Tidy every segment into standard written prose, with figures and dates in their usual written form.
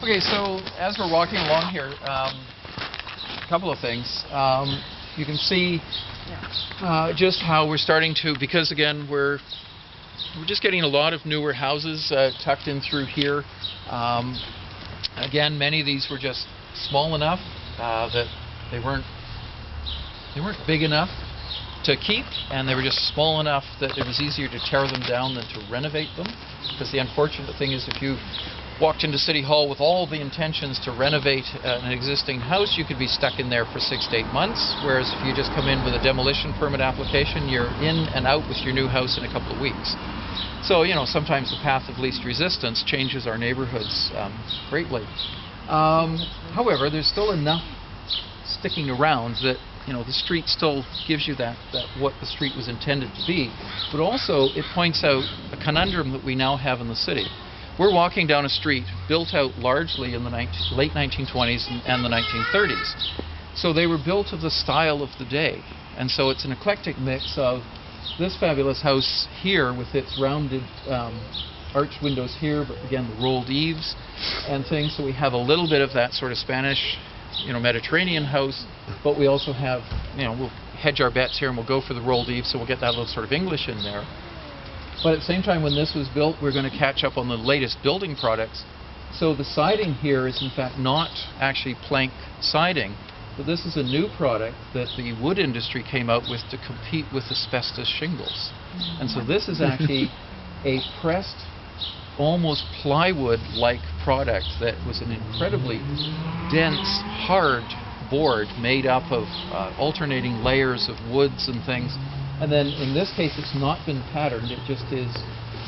Okay, so as we're walking along here, a couple of things. You can see just how we're starting to, because again we're just getting a lot of newer houses tucked in through here. Again, many of these were just small enough that they weren't big enough to keep, and they were just small enough that it was easier to tear them down than to renovate them. Because the unfortunate thing is, if you walked into City Hall with all the intentions to renovate an existing house, you could be stuck in there for 6 to 8 months, whereas if you just come in with a demolition permit application, you're in and out with your new house in a couple of weeks. So, you know, sometimes the path of least resistance changes our neighborhoods greatly. However, there's still enough sticking around that, you know, the street still gives you that what the street was intended to be, but also it points out a conundrum that we now have in the city. We're walking down a street built out largely in the late 1920s and the 1930s. So they were built of the style of the day. And so it's an eclectic mix of this fabulous house here with its rounded arched windows here, but again the rolled eaves and things. So we have a little bit of that sort of Spanish, you know, Mediterranean house, but we also have, you know, we'll hedge our bets here and we'll go for the rolled eaves, so we'll get that little sort of English in there. But at the same time, when this was built, we're going to catch up on the latest building products. So the siding here is in fact not actually plank siding, but this is a new product that the wood industry came out with to compete with asbestos shingles. And so this is actually a pressed, almost plywood-like product that was an incredibly dense, hard board made up of alternating layers of woods and things. And then in this case it's not been patterned, it just is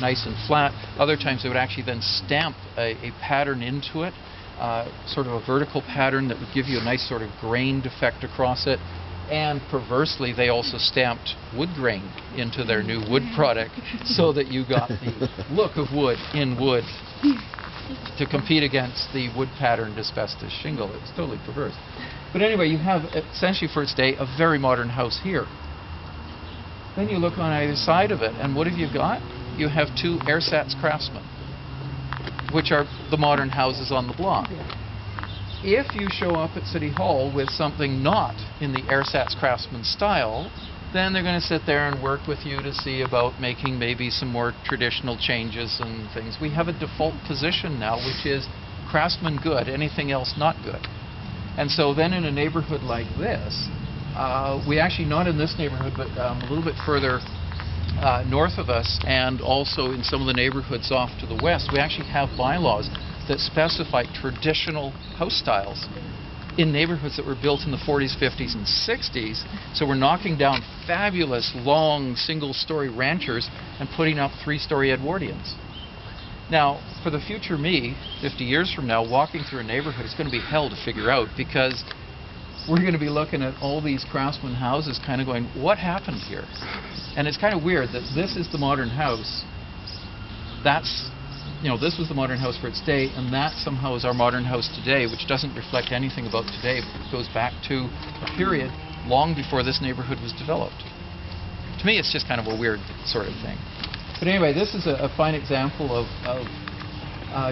nice and flat. Other times they would actually then stamp a pattern into it, sort of a vertical pattern that would give you a nice sort of grained effect across it. And perversely, they also stamped wood grain into their new wood product so that you got the look of wood in wood to compete against the wood patterned asbestos shingle. It's totally perverse. But anyway, you have essentially for its day a very modern house here. Then you look on either side of it, and what have you got? You have two ersatz craftsmen, which are the modern houses on the block. If you show up at City Hall with something not in the ersatz craftsman style, then they're going to sit there and work with you to see about making maybe some more traditional changes and things. We have a default position now, which is craftsman good, anything else not good. And so then in a neighborhood like this, we actually, not in this neighborhood, but a little bit further north of us, and also in some of the neighborhoods off to the west, we actually have bylaws that specify traditional house styles in neighborhoods that were built in the 40s, 50s, and 60s. So we're knocking down fabulous, long, single-story ranchers and putting up 3-story Edwardians. Now, for the future me, 50 years from now, walking through a neighborhood is going to be hell to figure out, because we're going to be looking at all these craftsman houses kind of going, what happened here? And it's kind of weird that this is the modern house. That's, you know, this was the modern house for its day, and that somehow is our modern house today, which doesn't reflect anything about today, but it goes back to a period long before this neighborhood was developed. To me, it's just kind of a weird sort of thing. But anyway, this is a fine example of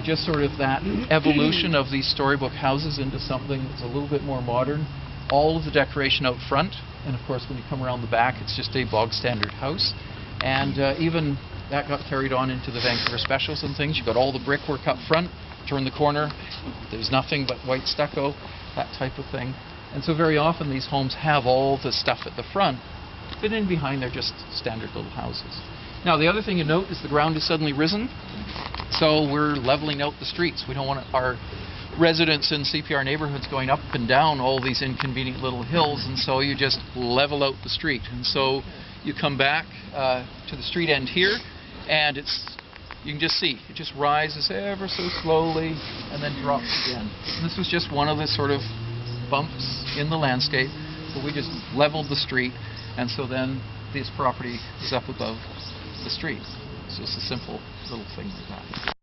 just sort of that evolution of these storybook houses into something that's a little bit more modern. All of the decoration out front, and of course when you come around the back, it's just a bog standard house. And even that got carried on into the Vancouver Specials and things. You've got all the brickwork up front, turn the corner, there's nothing but white stucco, that type of thing. And so very often these homes have all the stuff at the front, but in behind they're just standard little houses. Now the other thing you note is the ground has suddenly risen, so we're leveling out the streets. We don't want our residents in CPR neighborhoods going up and down all these inconvenient little hills, and so you just level out the street. And so you come back to the street end here, and you can just see, it just rises ever so slowly and then drops again. And this was just one of the sort of bumps in the landscape, but we just leveled the street, and so then this property is up above the street. So it's a simple little thing like that.